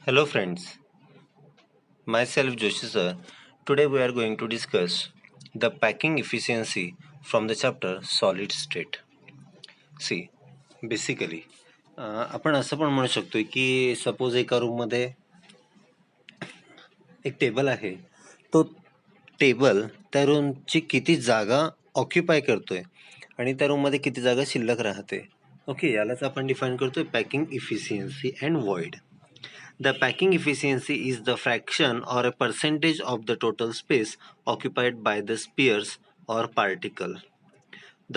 Hello friends, myself Joshi sir. Today we are going to discuss the packing efficiency from the chapter solid state. See, basically आपण असं पण म्हणू शकतो की suppose एका रूममध्ये एक टेबल आहे, तो टेबल त्या रूमची किती जागा ऑक्युपाय करतोय आणि त्या रूममध्ये किती जागा शिल्लक राहते. ओके, यालाच आपण डिफाईन करतोय packing efficiency and void. The packing efficiency is the fraction or a percentage of the total space occupied by the spheres or particle.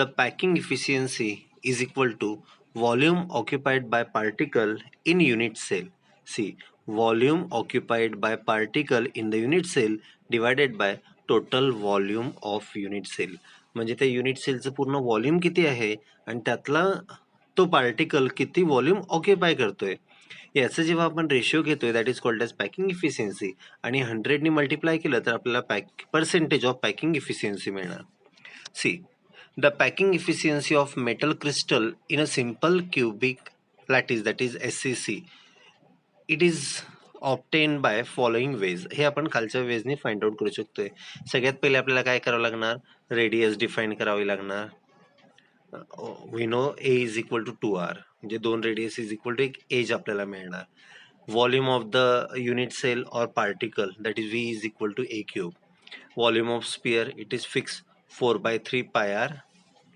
The packing efficiency is equal to volume occupied by particle in unit cell. See, volume occupied by particle in the unit cell divided by total volume of unit cell. म्हणजे त्या unit सेलचं पूर्ण volume किती आहे आणि त्यातला तो particle किती volume occupy करतोय याचं जेव्हा आपण रेशिओ घेतोय that is called as packing efficiency आणि 100ने मल्टिप्लाय केलं तर आपल्याला पर्सेंटेज ऑफ पॅकिंग इफिशियन्सी मिळणार. See, the packing efficiency of metal crystal in a simple cubic lattice that is SCC it is obtain by following ways. हे आपण खालच्या वेजने find out करू शकतोय. सगळ्यात पहिले आपल्याला काय करावं लागणार, रेडियस डिफाईन करावी लागणार. We know A is equal to 2r म्हणजे 2 रेडियस इज इक्वल टू एक एज आपल्याला मिळणार. Volume of the unit cell or particle that is V is equal to A cube. Volume of sphere it is fixed 4 by 3 pi r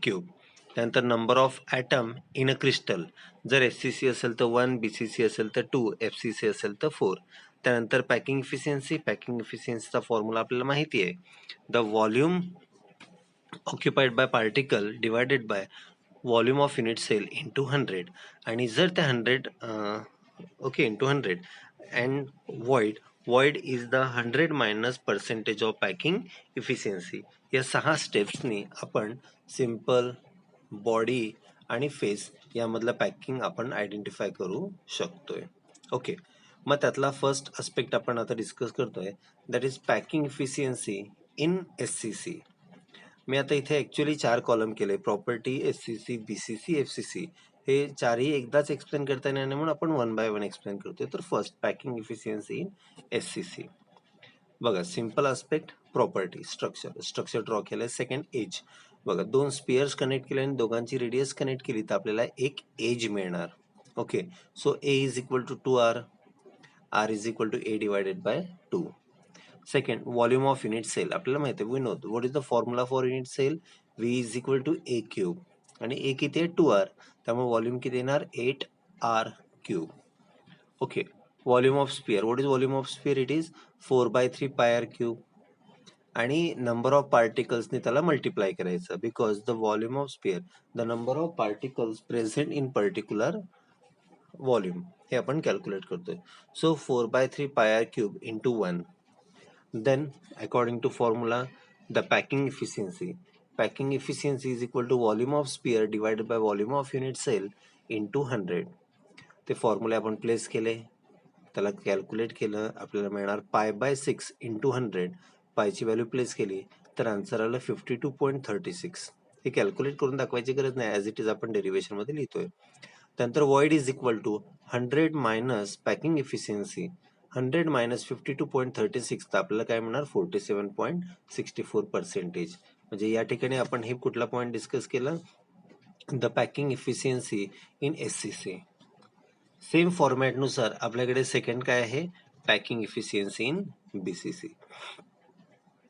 cube. त्यानंतर number of atom in a crystal जर SCC असेल तर 1, BCC असेल तर 2, FCC असेल तर 4. त्यानंतर packing इफिशियन्सीचा formula आपल्याला माहिती आहे, the volume occupied by particle divided by volume of unit cell into 100. आणि जर त्या 100 okay into 100 and void is the 100 minus percentage of packing efficiency. या 6 स्टेप्सनी आपण सिंपल, बॉडी आणि फेस यामधलं पॅकिंग आपण आयडेंटिफाय करू शकतोय. ओके, मग त्यातला फर्स्ट अस्पेक्ट आपण आता डिस्कस करतोय that is packing efficiency in SCC. मी आता इथे ऍक्च्युअली 4 कॉलम केले, प्रॉपर्टी, SCC, BCC, FCC. हे चारही एकदाच एक्सप्लेन करता येणार नाही म्हणून आपण 1 by 1 एक्सप्लेन करतोय. तर first packing efficiency in SCC. बघा, simple aspect, property, structure draw केलंय. Second, edge. बघा, 2 स्पियर्स कनेक्ट केले आणि दोघांची रेडियस कनेक्ट केली तर आपल्याला एक एज मिळणार. Okay, so A is equal to 2r, r is equal to A divided by 2. Second, volume of unit cell. आपल्याला माहिती आहे, we know what is the formula for unit cell, V is equal to A cube आणि A किती आहे 2r, त्यामुळे volume किती येणार 8r cube. Okay, volume of sphere, what is volume of sphere, it is 4 by 3 pi r cube आणि number of पार्टिकल्सने त्याला multiply करायचं because the volume of sphere the number of particles present in particular volume हे आपण calculate करतोय. So 4 by 3 pi r cube into 1. Then, according to formula, the packing efficiency is equal to volume of sphere divided by volume of unit cell into 100. ते फॉर्म्युले आपण place केले, त्याला calculate केलं, आपल्याला मिळणार पाय बाय 6 इंटू 100. पायची value place केली तर आन्सर आलं 52.36. हे कॅल्क्युलेट करून दाखवायची गरज नाही, ॲज इट इज आपण डेरिव्हेशन मध्ये लिहितोय. त्यानंतर void is equal to 100 minus packing efficiency, 100 minus 52.36 तर आपल्याला काय मिळणार 47.64%. म्हणजे या ठिकाणी आपण हे कुठला पॉईंट डिस्कस केलं, the packing efficiency in SCC. Same फॉर्मॅटनुसार आपल्याकडे सेकंड काय आहे, पॅकिंग इफिशियन्सी इन BCC.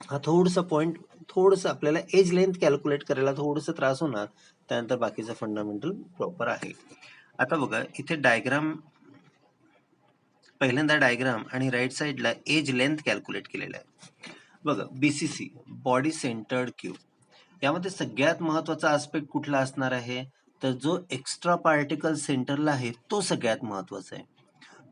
हा थोडंसं पॉईंट, थोडंसं आपल्याला एज लेंथ कॅल्क्युलेट करायला थोडंसं त्रास होणार, त्यानंतर बाकीचं फंडामेंटल प्रॉपर आहे. आता बघा, इथे डायग्राम, पहिल्यांदा डायग्राम आणि राईट साईडला एज लेंथ कॅल्क्युलेट केलेला आहे. बघा, BCC बॉडी सेंटर्ड क्यूब, यामध्ये सगळ्यात महत्वाचा आस्पेक्ट कुठला असणार आहे, तर जो एक्स्ट्रा पार्टिकल सेंटरला आहे तो सगळ्यात महत्वाचा आहे.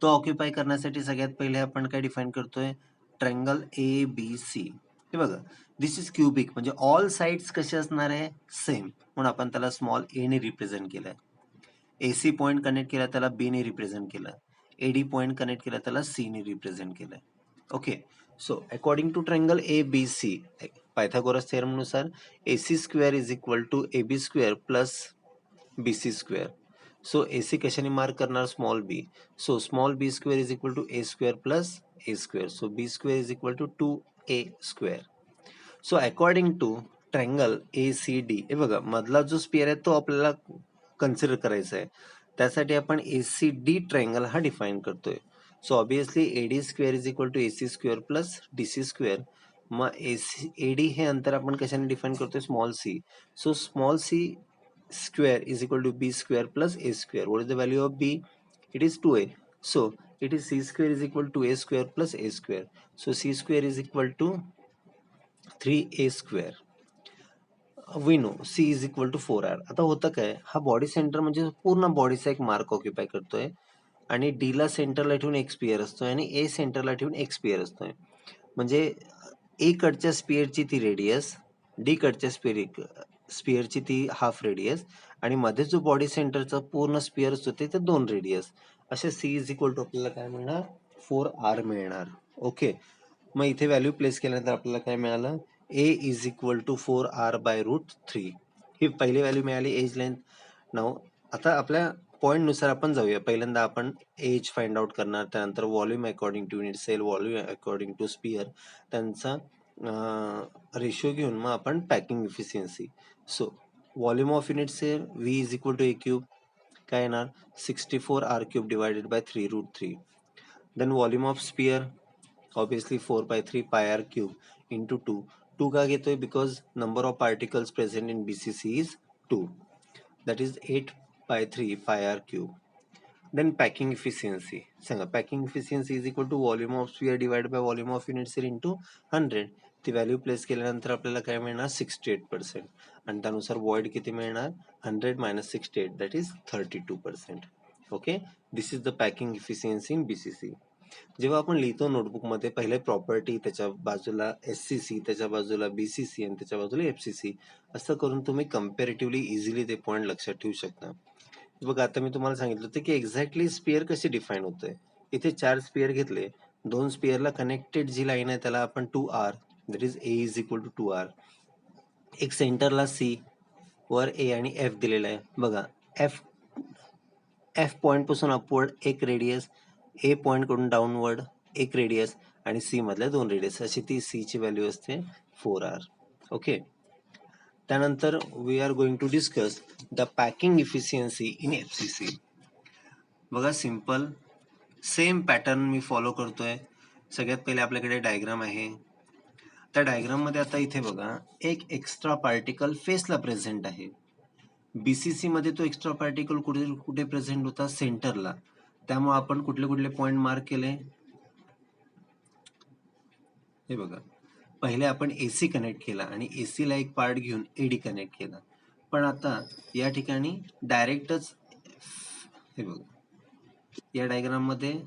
तो ऑक्युपाय करण्यासाठी सगळ्यात पहिले आपण काय डिफाईन करतोय, ट्रायंगल ABC. हे बघा, दिस इज क्यूबिक म्हणजे ऑल साइड्स कसे असणार आहे, सेम, म्हणून आपण त्याला स्मॉल a ने रिप्रेझेंट केलंय. AC पॉइंट कनेक्ट केला त्याला B ने रिप्रेझेंट केलं, AD पॉइंट कनेक्ट केला त्याला C ने रिप्रेझेंट केलंय. Okay, so according to triangle ABC, Pythagoras थेरमनुसार AC square is equal to AB square plus BC square. So A C कशाने मार्क करणार, small B. So small B square is equal to A square plus A square. So B square is equal to 2a square. So according to triangle A C D, हे बघा मधला जो sphere आहे तो आपल्याला consider करायचा आहे. त्यासाठी आपण ए सी डी ट्रायंगल हा डिफाईन करतोय. So obviously A D square is equal to A C square plus D C square. मग ए डी हे अंतर आपण कशाने डिफाईन करतोय, small C. So small C square is equal to b square plus a square. What is the value of b? It is 2a. So it is c square is equal to a square plus a square. So c square is equal to 3a square. We know c is equal to 4r. आता होतं काय, हा body centre म्हणजे पूर्ण बॉडीचा एक mark occupy करतोय आणि डी ला सेंटरला ठेवून एक स्पियर असतोय आणि ए सेंटरला ठेवून एक स्पियर असतोय. म्हणजे ए कडच्या स्पियरची ती रेडियस, डी कडच्या स्पियरची ती हाफ रेडियस आणि मध्ये जो बॉडी सेंटरचा पूर्ण स्पियर असतो ते 2 रेडियस. असे सी इज इक्वल टू आपल्याला काय मिळणार, 4r मिळणार. ओके, मग इथे व्हॅल्यू प्लेस केल्यानंतर आपल्याला काय मिळालं, ए इज इक्वल टू 4r/√3. ही पहिली व्हॅल्यू मिळाली एज लेंथ. नाव आता आपल्या पॉईंट नुसार आपण जाऊया. पहिल्यांदा आपण एज फाइंड आउट करणार, त्यानंतर volume according to unit cell, volume according to sphere, त्यांचा रेशो घेऊन मग आपण packing efficiency. So volume of unit cell V is equal to A cube, काय येणार 64r³ divided by 3√3. Then volume of sphere obviously 4/3 πr³ into 2. 2 का घेतोय, because number of particles present in BCC is 2, that is 8/3 πr³. Then packing efficiency सांगा, packing efficiency is equal to volume of sphere divide by volume of unit cell into 100. ती value place केल्यानंतर आपल्याला काय मिळणार, 68%. आणि त्यानुसार void किती मिळणार, 100 - 68 that is 32%. Okay, this is the packing efficiency in BCC. जेव्हा आपण लिहितो नोटबुकमध्ये पहिले प्रॉपर्टी, त्याच्या बाजूला SCC, त्याच्या बाजूला BCC आणि त्याच्या बाजूला FCC, असं करून तुम्ही कम्पॅरेटिव्हली इझिली ते पॉईंट लक्षात ठेवू शकता. बघा आता मी तुम्हाला सांगितलं होतं की एक्झॅक्टली स्पियर कशी डिफाईन होते. इथे 4 स्पियर घेतले, 2 स्पियरला कनेक्टेड जी लाईन आहे त्याला आपण 2r, that is a is equal to 2r. एक सेंटरला C, वर A आणि F दिलेला आहे. बघा F पॉइंट पासून अपवर्ड एक रेडियस, A पॉइंट कडून डाऊनवर्ड एक रेडियस आणि C मधल्या 2 रेडियस, अशी ती C ची व्हॅल्यू असते 4r. ओके, त्यानंतर we are going to discuss the packing efficiency in FCC. बघा सिंपल सेम पॅटर्न मी फॉलो करतोय. सगळ्यात पहिले आपल्याकडे डायग्राम आहे. त्या डायग्राम मध्ये आता इथे बघा एक एक्स्ट्रा पार्टिकल फेसला प्रेझेंट आहे. BCC मध्ये तो एक्स्ट्रा पार्टिकल कुठे कुठे प्रेझेंट होता, सेंटरला. त्यामुळे आपण कुठले कुठले पॉइंट मार्क केले, हे बघा. पहिले आपण AC कनेक्ट केला आणि AC ला एक पार्ट घेऊन AD कनेक्ट केला. पण आता या ठिकाणी डायरेक्टच, हे बघा या डायग्राम मध्ये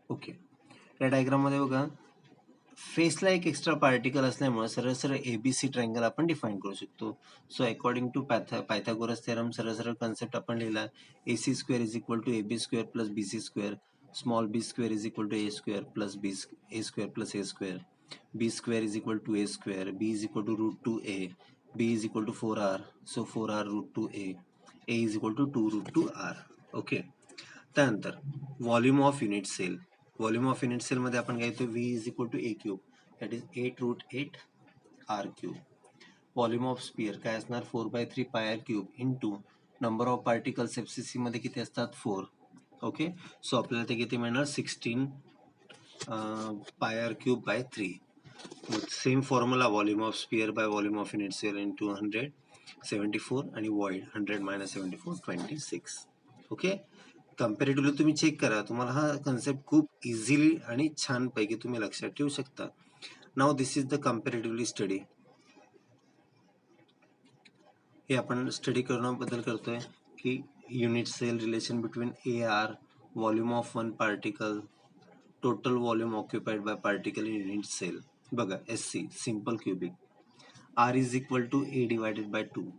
ओके, या डायग्राम मध्ये बघा फेसला एक एक्स्ट्रा पार्टिकल असल्यामुळे सरळ सरळ ABC ट्रायंगल आपण डिफाईन करू शकतो. So according to Pythagoras theorem सरळ सरळ कन्सेप्ट आपण लिहिला, AC square is equal to AB square plus BC square, small b square is equal to A square plus A square plus A square, B square is equal to A square, B is equal to √2a, B is equal to 4r, so 4r√2a, A is equal to 2√2r. Okay, त्यानंतर volume of unit cell. Volume of unit cell मध्ये आपण काय घेतो, V is equal to A cube, that is 8√8r³. Volume of sphere काय असणार, 4/3 πr³ into number of particles FCC मध्ये किती असतात, 4. ओके, सो आपल्याला ते किती मिळणार, 16 πr³/3. Same formula, volume of sphere by volume of unit cell into 100, 74 आणि वॉइड 100 - 74 26. ओके, कम्पॅरेटिव्हली तुम्ही चेक करा, तुम्हाला हा कन्सेप्ट खूप इझिली आणि छान पैकी तुम्ही लक्षात ठेवू शकता. नाव this is the comparatively study. हे आपण स्टडी करण्याबद्दल करतोय की unit cell relation between AR, volume of one particle, total volume occupied by particle in unit cell. बघा SC simple cubic, R is equal to A divided by 2.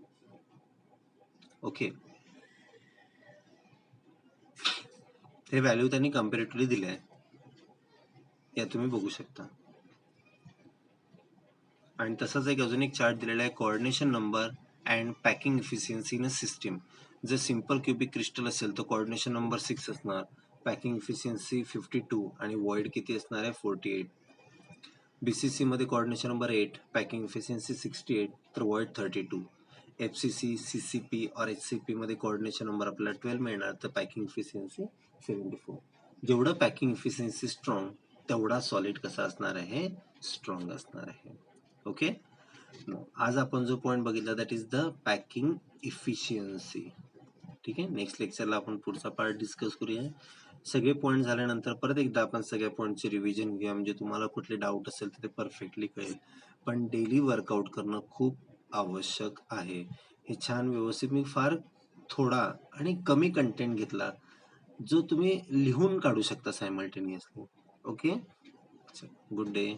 Okay, हे value त्यांनी comparatively दिले आहे. या तुम्ही बघू शकता. आणि तसाच एक अजून एक चार्ट दिलेला आहे, coordination number and packing efficiency in a system. जर सिंपल क्युबिक क्रिस्टल असेल तर कोऑर्डिनेशन नंबर 6 असणार, पॅकिंग इफिशियन्सी 52 आणि वॉइड किती असणार आहे 48. बीसीसी मध्ये कोऑर्डिनेशन नंबर 8, पॅकिंग इफिशियन्सी 68 तर वॉइड 32. एफसीसी, सीसीपी और एचसीपी मध्ये कोऑर्डिनेशन नंबर आपल्याला 12 मिळणार तर पॅकिंग इफिशियन्सी 74. जेवढं पॅकिंग इफिशियन्सी स्ट्रॉंग तेवढा सॉलिड कसा असणार आहे, स्ट्रॉंग असणार आहे. ओके. आज आपण जो पॉइंट बघितला that is the packing efficiency. ठीक आहे. नेक्स्ट लेक्चरला आपण पुढचा पार्ट डिस्कस करूया. सगळे पॉइंट झाल्यानंतर परत एकदा आपण सगळ्या पॉइंटचे रिव्हिजन घेऊया, म्हणजे तुम्हाला कुठले डाऊट असेल तर ते परफेक्टली कळेल. पण डेली वर्कआउट करणं खूप आवश्यक आहे. हे छान व्यवस्थित मी फार थोडा आणि कमी कंटेंट घेतला जो तुम्ही लिहून काढू शकता सायमल्टेनियसली. ओके. Good day.